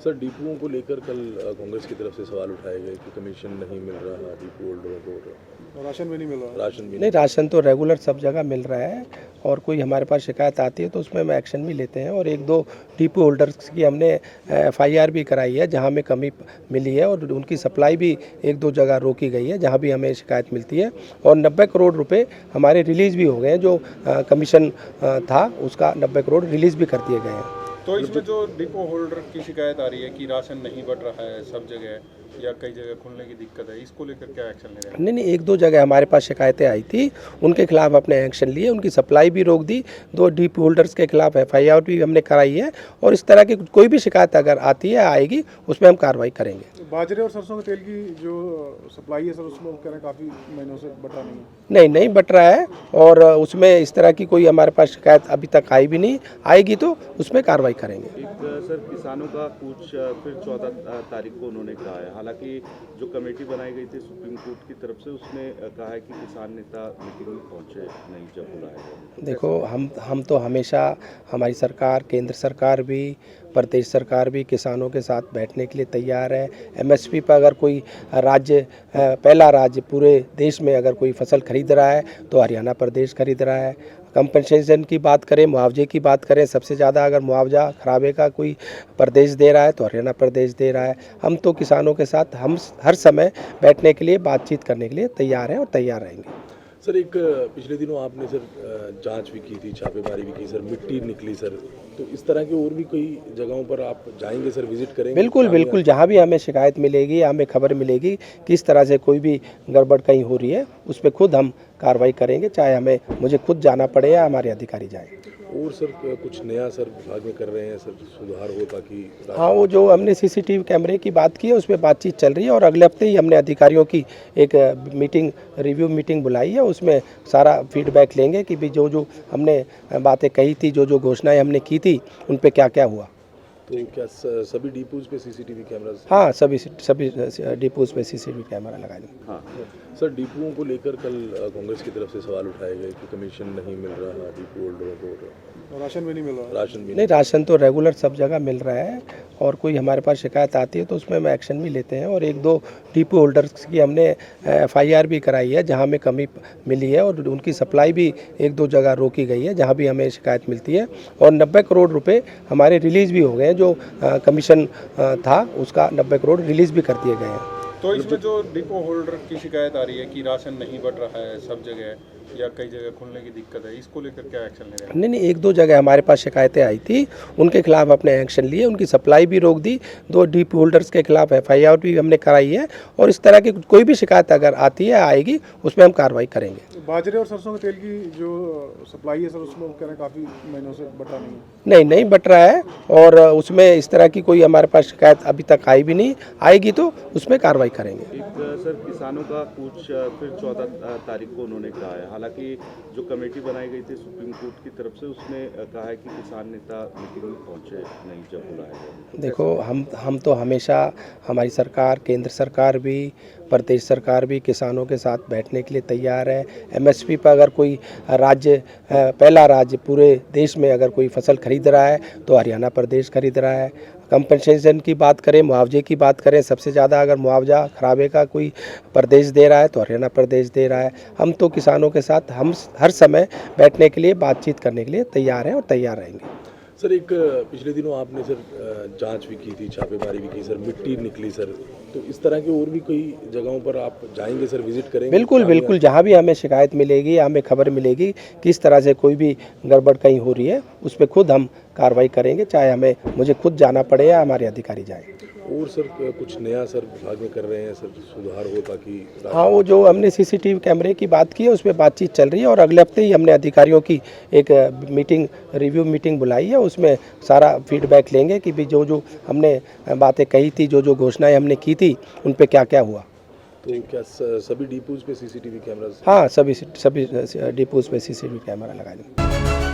Sir डिपुओं को लेकर कल कांग्रेस की तरफ से सवाल उठाए गए कि कमीशन नहीं मिल रहा डिपो होल्डरों को, राशन भी नहीं मिल रहा। राशन भी नहीं, राशन तो रेगुलर सब जगह मिल रहा है और कोई हमारे पास शिकायत आती है तो उसमें हम एक्शन भी लेते हैं और एक दो डिपो होल्डर्स की हमने FIR भी कराई है जहां हमें कमी मिली है और उनकी सप्लाई भी एक दो जगह रोकी गई है जहां भी हमें शिकायत मिलती है और 90 करोड़ रुपए हमारे रिलीज़ भी हो गए हैं। जो कमीशन था उसका 90 करोड़ रिलीज़ भी कर दिए गए हैं। तो इसमें जो डिपो होल्डर की शिकायत आ रही है कि राशन नहीं बढ़ रहा है सब जगह या कई जगह खुलने की दिक्कत है, इसको लेकर क्या एक्शन ले रहे हैं? नहीं, एक दो जगह हमारे पास शिकायतें आई थी, उनके खिलाफ अपने एक्शन लिए, उनकी सप्लाई भी रोक दी, दो डिपो होल्डर्स के खिलाफ FIR भी हमने कराई है और इस तरह की कोई भी शिकायत अगर आती है आएगी उसमें हम कार्रवाई करेंगे। बाजरे और सरसों के तेल की जो सप्लाई है सर उसमें कह रहे हैं काफ़ी महीनों से बटा नहीं है। नहीं बट रहा है और उसमें इस तरह की कोई हमारे पास शिकायत अभी तक आई भी नहीं, आएगी तो उसमें कार्रवाई करेंगे। एक सर किसानों का कुछ फिर 14 तारीख को उन्होंने कहा है, हालांकि जो कमेटी बनाई गई थी सुप्रीम कोर्ट की तरफ से उसने कहा है कि किसान नेता मीटिंग में पहुंचे नहीं जब बुलाया गया। देखो हम तो हमेशा हमारी सरकार, केंद्र सरकार भी, प्रदेश सरकार भी किसानों के साथ बैठने के लिए तैयार है। MSP पर अगर कोई राज्य, पहला राज्य पूरे देश में अगर कोई फसल खरीद रहा है तो हरियाणा प्रदेश खरीद रहा है। कंपनसेशन की बात करें, मुआवजे की बात करें, सबसे ज़्यादा अगर मुआवजा खराबे का कोई प्रदेश दे रहा है तो हरियाणा प्रदेश दे रहा है। हम तो किसानों के साथ हम हर समय बैठने के लिए, बातचीत करने के लिए तैयार हैं और तैयार रहेंगे। सर एक पिछले दिनों आपने सर जांच भी की थी, छापेमारी भी की सर, मिट्टी निकली सर, तो इस तरह की और भी कोई जगहों पर आप जाएंगे सर, विजिट करेंगे? बिल्कुल, जहाँ भी हमें शिकायत मिलेगी, हमें खबर मिलेगी किस तरह से कोई भी गड़बड़ कहीं हो रही है, उस पर खुद हम कार्रवाई करेंगे, चाहे मुझे खुद जाना पड़े या हमारे अधिकारी जाएं। और सर कुछ नया सर विभाग में कर रहे हैं सर, सुधार हो ताकि? हाँ, वो जो हमने CCTV कैमरे की बात की है उस पर बातचीत चल रही है और अगले हफ्ते ही हमने अधिकारियों की एक रिव्यू मीटिंग बुलाई है, उसमें सारा फीडबैक लेंगे कि भी जो हमने बातें कही थी, जो घोषणाएं हमने की थी उन पे क्या हुआ। तो क्या सभी डिपोज पे CCTV कैमरा? हाँ, सभी डिपोज पे CCTV कैमरा लगा देंगे। हाँ सर, डिपुओं को लेकर कल कांग्रेस की तरफ से सवाल उठाए गए कि कमीशन नहीं मिल रहा डिपो होल्डरों को, राशन भी नहीं मिल रहा। राशन भी नहीं, राशन तो रेगुलर सब जगह मिल रहा है और कोई हमारे पास शिकायत आती है तो उसमें हम एक्शन भी लेते हैं और एक दो डिपो होल्डर्स की हमने FIR भी कराई है जहां हमें कमी मिली है और उनकी सप्लाई भी एक दो जगह रोकी गई है जहां भी हमें शिकायत मिलती है और 90 करोड़ रुपए हमारे रिलीज़ भी हो गए हैं। जो कमीशन था उसका 90 करोड़ रिलीज़ भी कर दिए गए हैं। तो इसमें जो डिपो होल्डर की शिकायत आ रही है कि राशन नहीं बढ़ रहा है सब जगह या कई जगह खुलने की दिक्कत है, इसको लेकर क्या एक्शन ले रहे हैं? नहीं, एक दो जगह हमारे पास शिकायतें आई थी, उनके खिलाफ अपने एक्शन लिए, उनकी सप्लाई भी रोक दी, दो डिपो होल्डर्स के खिलाफ FIR भी हमने कराई है और इस तरह की कोई भी शिकायत अगर आती है आएगी उसमें हम कार्रवाई करेंगे। बाजरे और सरसों के तेल की जो सप्लाई है सर उसमें कह रहे हैं काफ़ी महीनों से बटा नहीं है। नहीं बट रहा है और उसमें इस तरह की कोई हमारे पास शिकायत अभी तक आई भी नहीं, आएगी तो उसमें कार्रवाई करेंगे। एक सर किसानों का कुछ फिर 14 तारीख को उन्होंने कहा है, हालांकि जो कमेटी बनाई गई थी सुप्रीम कोर्ट की तरफ से उसने कहा है कि किसान नेता मीटिंग में पहुंचे नहीं जब बुलाया गया। देखो हम तो हमेशा हमारी सरकार, केंद्र सरकार भी, प्रदेश सरकार भी किसानों के साथ बैठने के लिए तैयार है। MSP पर अगर कोई राज्य, पहला राज्य पूरे देश में अगर कोई फसल खरीद रहा है तो हरियाणा प्रदेश खरीद रहा है। कंपनसेशन की बात करें, मुआवजे की बात करें, सबसे ज़्यादा अगर मुआवजा खराबे का कोई प्रदेश दे रहा है तो हरियाणा प्रदेश दे रहा है। हम तो किसानों के साथ हम हर समय बैठने के लिए, बातचीत करने के लिए तैयार हैं और तैयार रहेंगे। सर एक पिछले दिनों आपने सर जांच भी की थी, छापेमारी भी की सर, मिट्टी निकली सर, तो इस तरह की और भी कोई जगहों पर आप जाएंगे सर, विजिट करेंगे? बिल्कुल, जहाँ भी हमें शिकायत मिलेगी, हमें खबर मिलेगी किस तरह से कोई भी गड़बड़ कहीं हो रही है, उस पर खुद हम कार्रवाई करेंगे, चाहे मुझे खुद जाना पड़े या हमारे अधिकारी जाएं। और सर कुछ नया सर विभाग में कर रहे हैं सर, सुधार हो ताकि? हाँ, वो जो हमने CCTV कैमरे की बात की है उस पर बातचीत चल रही है और अगले हफ्ते ही हमने अधिकारियों की एक रिव्यू मीटिंग बुलाई है, उसमें सारा फीडबैक लेंगे कि भी जो हमने बातें कही थी, जो घोषणाएं हमने की थी उन पे क्या हुआ। तो क्या सभी डिपोज पे CCTV कैमरा? हाँ, सभी डिपोज पे CCTV कैमरा लगा देंगे।